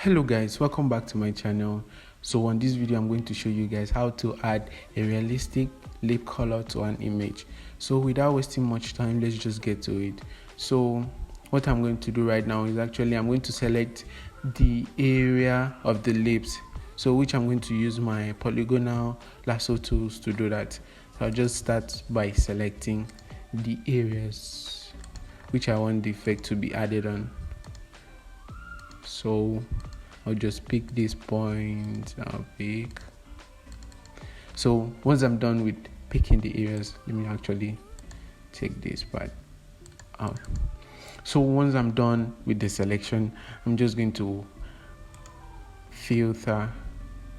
Hello guys, welcome back to my channel. So on this video I'm going to show you guys how to add a realistic lip color to an image. So without wasting much time, let's just get to it. So what I'm going to do right now is actually I'm going to select the area of the lips, so which I'm going to use my polygonal lasso tools to do that. So I'll just start by selecting the areas which I want the effect to be added on. So I'll just pick this point. I'll pick. So once I'm done with picking the areas, let me actually take this part out. So once I'm done with the selection, I'm just going to fader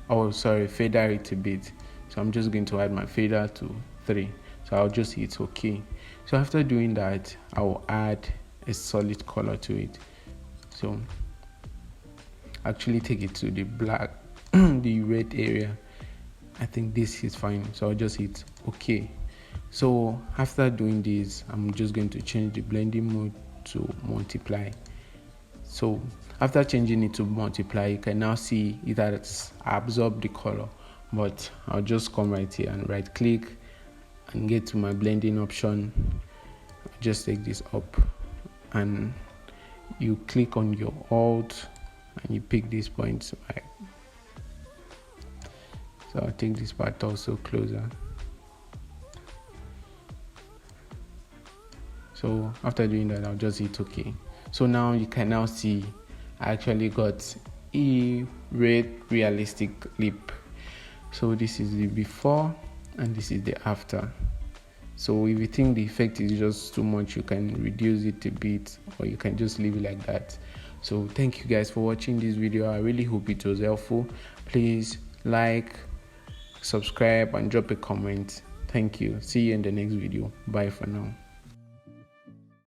it a bit. So I'm just going to add my fader to 3. So I'll just hit OK. So after doing that, I will add a solid color to it. So actually take it to the black the red area. I think this is fine, so I'll just hit OK. So after doing this, I'm just going to change the blending mode to multiply. So after changing it to multiply, you can now see it has absorbed the color. But I'll just come right here and right click and get to my blending option. Just take this up and you click on your alt and you pick these points. Right. So I'll take this part also closer. So after doing that, I'll just hit OK. So now you can now see I actually got a red realistic lip. So this is the before and this is the after. So if you think the effect is just too much, you can reduce it a bit, or you can just leave it like that. So thank you guys for watching this video. I really hope it was helpful. Please like, subscribe and drop a comment. Thank you. See you in the next video. Bye for now.